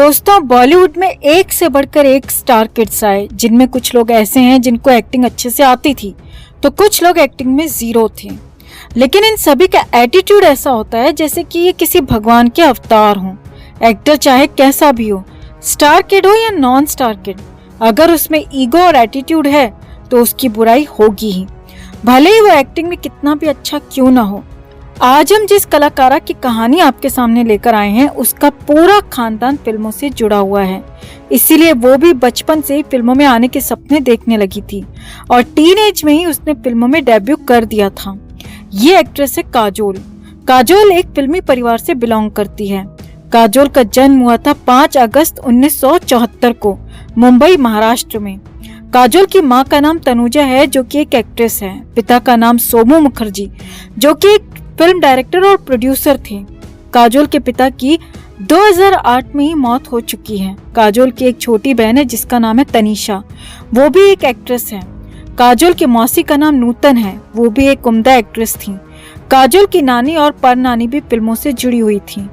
दोस्तों, बॉलीवुड में एक से बढ़कर एक स्टार किड्स आए, जिनमें कुछ लोग ऐसे हैं जिनको एक्टिंग अच्छे से आती थी तो कुछ लोग एक्टिंग में जीरो थे। लेकिन इन सभी का एटीट्यूड ऐसा होता है जैसे कि ये किसी भगवान के अवतार हों। एक्टर चाहे कैसा भी हो, स्टार किड हो या नॉन स्टार किड, अगर उसमें ईगो और एटीट्यूड है तो उसकी बुराई होगी ही, भले ही वो एक्टिंग में कितना भी अच्छा क्यों ना हो। आज हम जिस कलाकारा की कहानी आपके सामने लेकर आए हैं उसका पूरा खानदान फिल्मों से जुड़ा हुआ है, इसीलिए वो भी बचपन से ही फिल्मों में आने के सपने देखने लगी थी और टीनेज में ही उसने फिल्मों में डेब्यू कर दिया था। ये एक्ट्रेस है काजोल। काजोल एक फिल्मी परिवार से बिलोंग करती है। काजोल का जन्म हुआ था 5 अगस्त 1974 को मुंबई, महाराष्ट्र में। काजोल की माँ का नाम तनुजा है जो कि एक एक्ट्रेस है। पिता का नाम सोमू मुखर्जी जो कि एक फिल्म डायरेक्टर और प्रोड्यूसर थे। काजोल के पिता की 2008 में ही मौत हो चुकी है। काजोल की एक छोटी बहन है जिसका नाम है तनीषा, वो भी एक एक्ट्रेस है। काजोल की मौसी का नाम नूतन है, वो भी एक उम्दा एक्ट्रेस थी। काजोल की नानी और परनानी भी फिल्मों से जुड़ी हुई थी।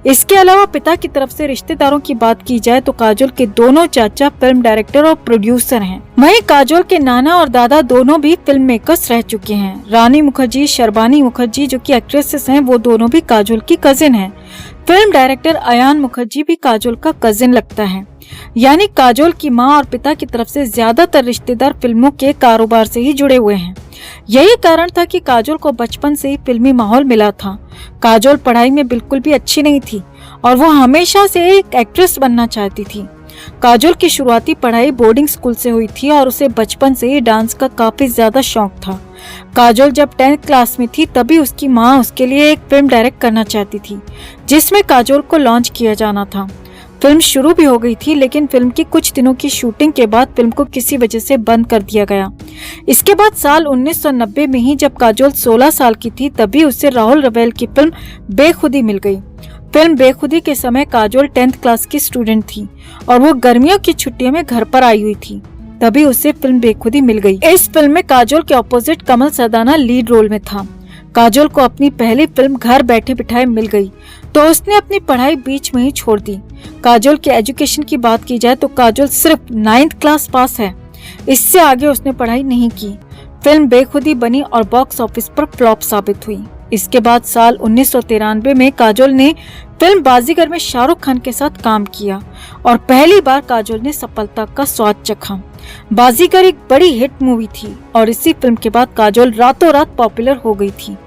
इसके अलावा पिता की तरफ से रिश्तेदारों की बात की जाए तो काजोल के दोनों चाचा फिल्म डायरेक्टर और प्रोड्यूसर हैं। वहीं काजोल के नाना और दादा दोनों भी फिल्म मेकर्स रह चुके हैं। रानी मुखर्जी, शर्बानी मुखर्जी जो कि एक्ट्रेसेस हैं, वो दोनों भी काजोल की कजिन हैं। फिल्म डायरेक्टर अयान मुखर्जी भी काजोल का कजिन लगता है। यानी काजोल की माँ और पिता की तरफ से ज्यादातर रिश्तेदार फिल्मों के कारोबार से ही जुड़े हुए हैं। यही कारण था कि काजोल को बचपन से ही फिल्मी माहौल मिला था। काजोल पढ़ाई में बिल्कुल भी अच्छी नहीं थी और वो हमेशा से एक एक्ट्रेस बनना चाहती थी। काजोल की शुरुआती पढ़ाई बोर्डिंग स्कूल से हुई थी और उसे बचपन से ही डांस का काफी ज्यादा शौक था। काजोल जब 10th क्लास में थी तभी उसकी माँ उसके लिए एक फिल्म डायरेक्ट करना चाहती थी जिसमें काजोल को लॉन्च किया जाना था। फिल्म शुरू भी हो गई थी, लेकिन फिल्म की कुछ दिनों की शूटिंग के बाद फिल्म को किसी वजह से बंद कर दिया गया। इसके बाद साल 1990 में ही जब काजोल 16 साल की थी तभी उसे राहुल रवेल की फिल्म बेखुदी मिल गई। फिल्म बेखुदी के समय काजोल 10th क्लास की स्टूडेंट थी और वो गर्मियों की छुट्टियों में घर पर आई हुई थी, तभी उसे फिल्म बेखुदी मिल गई। इस फिल्म में काजोल के ऑपोजिट कमल सदाना लीड रोल में था। काजोल को अपनी पहली फिल्म घर बैठे बिठाए मिल गई तो उसने अपनी पढ़ाई बीच में ही छोड़ दी। काजोल के एजुकेशन की बात की जाए तो काजोल सिर्फ 9th क्लास पास है, इससे आगे उसने पढ़ाई नहीं की। फिल्म बेखुदी बनी और बॉक्स ऑफिस पर फ्लॉप साबित हुई। इसके बाद साल 1993 में काजोल ने फिल्म बाजीगर में शाहरुख खान के साथ काम किया और पहली बार काजोल ने सफलता का स्वाद चखा। बाजीगर एक बड़ी हिट मूवी थी और इसी फिल्म के बाद काजोल रातों रात पॉपुलर हो गई थी।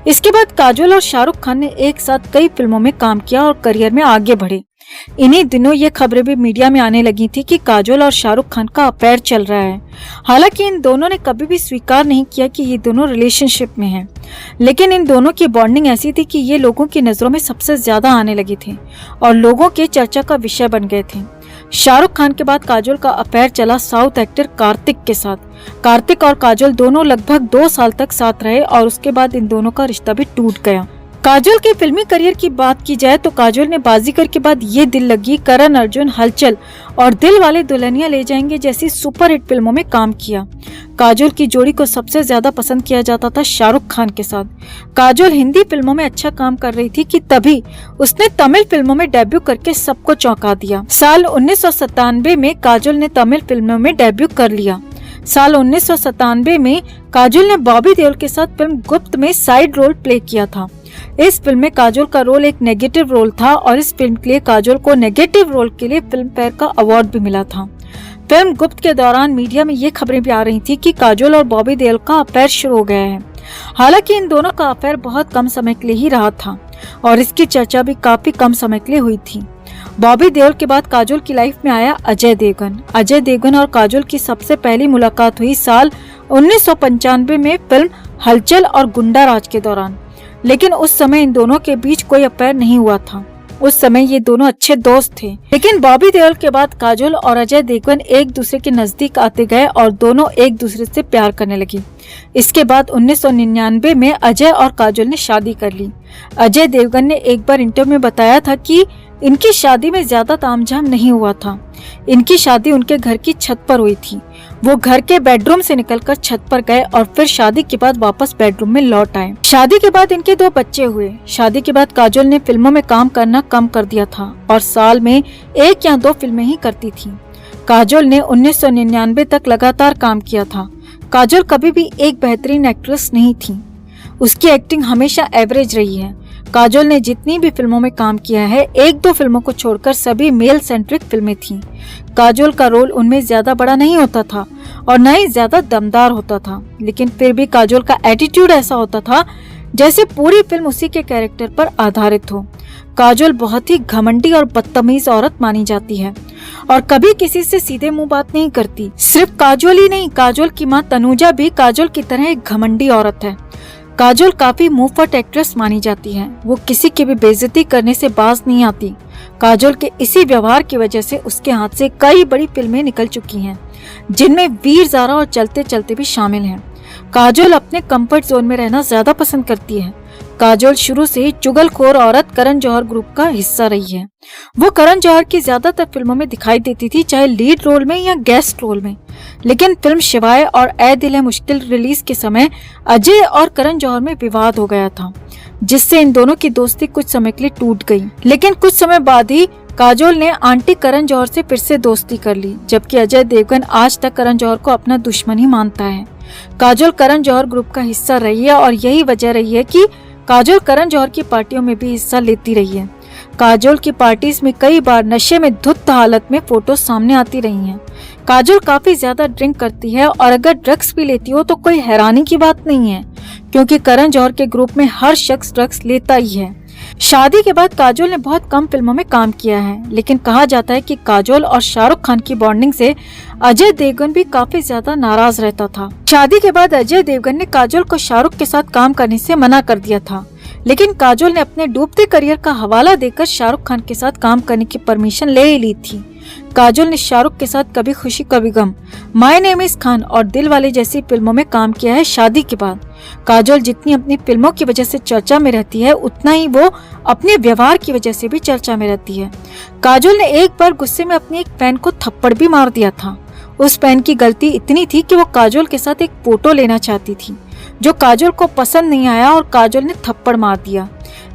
इसके बाद काजोल और शाहरुख खान ने एक साथ कई फिल्मों में काम किया और करियर में आगे बढ़े। इन्हीं दिनों ये खबरें भी मीडिया में आने लगी थी कि काजोल और शाहरुख खान का अफेयर चल रहा है। हालांकि इन दोनों ने कभी भी स्वीकार नहीं किया कि ये दोनों रिलेशनशिप में हैं, लेकिन इन दोनों की बॉन्डिंग ऐसी थी कि ये लोगों की नजरों में सबसे ज्यादा आने लगे थे और लोगों के चर्चा का विषय बन गए थे। शाहरुख खान के बाद काजोल का अफेयर चला साउथ एक्टर कार्तिक के साथ। कार्तिक और काजोल दोनों लगभग 2 साल तक साथ रहे और उसके बाद इन दोनों का रिश्ता भी टूट गया। काजोल के फिल्मी करियर की बात की जाए तो काजोल ने बाजीगर के बाद ये दिल लगी, करण अर्जुन, हलचल और दिल वाले दुल्हनिया ले जाएंगे जैसी सुपरहिट फिल्मों में काम किया। काजोल की जोड़ी को सबसे ज्यादा पसंद किया जाता था शाहरुख खान के साथ। काजोल हिंदी फिल्मों में अच्छा काम कर रही थी कि तभी उसने तमिल फिल्मों में डेब्यू करके सबको चौंका दिया। साल 1997 में काजोल ने तमिल फिल्मों में डेब्यू कर लिया। साल 1997 में काजोल ने बॉबी देओल के साथ फिल्म गुप्त में साइड रोल प्ले किया था। इस फिल्म में काजोल का रोल एक नेगेटिव रोल था और इस फिल्म के लिए काजोल को नेगेटिव रोल के लिए फिल्म फेयर का अवार्ड भी मिला था। फिल्म गुप्त के दौरान मीडिया में ये खबरें भी आ रही थी कि काजोल और बॉबी देओल का अफेयर शुरू हो गया है। हालांकि इन दोनों का अफेयर बहुत कम समय के लिए ही रहा था और इसकी चर्चा भी काफी कम समय के लिए हुई थी। बॉबी देओल के बाद काजोल की लाइफ में आया अजय देवगन। अजय देवगन और काजोल की सबसे पहली मुलाकात हुई साल 1995 में फिल्म हलचल और गुंडा राज के दौरान, लेकिन उस समय इन दोनों के बीच कोई अफेयर नहीं हुआ था। उस समय ये दोनों अच्छे दोस्त थे। लेकिन बॉबी देओल के बाद काजोल और अजय देवगन एक दूसरे के नजदीक आते गए और दोनों एक दूसरे से प्यार करने लगी। इसके बाद 1999 में अजय और काजोल ने शादी कर ली। अजय देवगन ने एक बार इंटरव्यू में बताया था कि इनकी शादी में ज्यादा तामझाम नहीं हुआ था। इनकी शादी उनके घर की छत पर हुई थी। वो घर के बेडरूम से निकलकर छत पर गए और फिर शादी के बाद वापस बेडरूम में लौट आए। शादी के बाद इनके 2 बच्चे हुए। शादी के बाद काजोल ने फिल्मों में काम करना कम कर दिया था और साल में 1 या 2 फिल्में ही करती थी। काजोल ने 1999 तक लगातार काम किया था। काजोल कभी भी एक बेहतरीन एक्ट्रेस नहीं थी। उसकी एक्टिंग हमेशा एवरेज रही है। काजोल ने जितनी भी फिल्मों में काम किया है, 1-2 फिल्मों को छोड़कर सभी मेल सेंट्रिक फिल्में थीं। काजोल का रोल उनमें ज्यादा बड़ा नहीं होता था और न ही ज्यादा दमदार होता था, लेकिन फिर भी काजोल का एटीट्यूड ऐसा होता था जैसे पूरी फिल्म उसी के कैरेक्टर पर आधारित हो। काजोल बहुत ही घमंडी और बदतमीज औरत मानी जाती है और कभी किसी से सीधे मुंह बात नहीं करती। सिर्फ काजोल ही नहीं, काजोल की माँ तनुजा भी काजोल की तरह एक घमंडी औरत है। काजोल काफी मुंहफट एक्ट्रेस मानी जाती है। वो किसी की भी बेइज्जती करने से बाज नहीं आती। काजोल के इसी व्यवहार की वजह से उसके हाथ से कई बड़ी फिल्में निकल चुकी हैं, जिनमें वीर ज़ारा और चलते चलते भी शामिल हैं। काजोल अपने कंफर्ट जोन में रहना ज्यादा पसंद करती है। काजोल शुरू से ही चुगलखोर औरत करण जौहर ग्रुप का हिस्सा रही है। वो करण जौहर की ज्यादातर फिल्मों में दिखाई देती थी, चाहे लीड रोल में या गेस्ट रोल में। लेकिन फिल्म शिवाय और ऐ दिल है मुश्किल रिलीज के समय अजय और करण जौहर में विवाद हो गया था, जिससे इन दोनों की दोस्ती कुछ समय के लिए टूट गई। लेकिन कुछ समय बाद ही काजोल ने आंटी करण जौहर से फिर से दोस्ती कर ली, जबकि अजय देवगन आज तक करण जौहर को अपना दुश्मन ही मानता है। काजोल करण जौहर ग्रुप का हिस्सा रही है और यही वजह रही है कि काजोल करण जौहर की पार्टियों में भी हिस्सा लेती रही है। काजोल की पार्टीज में कई बार नशे में धुत हालत में फोटो सामने आती रही हैं। काजोल काफी ज्यादा ड्रिंक करती है और अगर ड्रग्स भी लेती हो तो कोई हैरानी की बात नहीं है, क्योंकि करण जौहर के ग्रुप में हर शख्स ड्रग्स लेता ही है। शादी के बाद काजोल ने बहुत कम फिल्मों में काम किया है, लेकिन कहा जाता है कि काजोल और शाहरुख खान की बॉन्डिंग से अजय देवगन भी काफी ज्यादा नाराज रहता था। शादी के बाद अजय देवगन ने काजोल को शाहरुख के साथ काम करने से मना कर दिया था, लेकिन काजोल ने अपने डूबते करियर का हवाला देकर शाहरुख खान के साथ काम करने की परमिशन ले ही ली थी। काजोल ने शाहरुख के साथ कभी खुशी कभी गम, माय नेम इज खान और दिलवाले जैसी फिल्मों में काम किया है। शादी के बाद काजोल जितनी अपनी फिल्मों की वजह से चर्चा में रहती है, उतना ही वो अपने व्यवहार की वजह से भी चर्चा में रहती है। काजोल ने एक बार गुस्से में अपने एक फैन को थप्पड़ भी मार दिया था। उस फैन की गलती इतनी थी कि वो काजोल के साथ एक फोटो लेना चाहती थी, जो काजोल को पसंद नहीं आया और काजोल ने थप्पड़ मार दिया।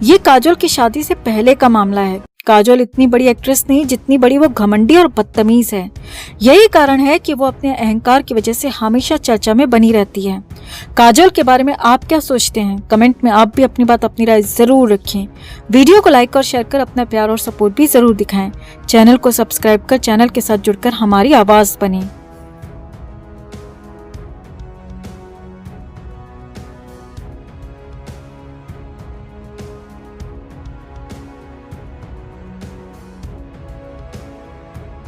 ये काजोल की शादी से पहले का मामला है। काजोल इतनी बड़ी एक्ट्रेस नहीं जितनी बड़ी वो घमंडी और बदतमीज है। यही कारण है कि वो अपने अहंकार की वजह से हमेशा चर्चा में बनी रहती है। काजोल के बारे में आप क्या सोचते हैं? कमेंट में आप भी अपनी बात, अपनी राय जरूर रखें। वीडियो को लाइक और शेयर कर अपना प्यार और सपोर्ट भी जरूर दिखाएं। चैनल को सब्सक्राइब कर चैनल के साथ जुड़कर हमारी आवाज बने।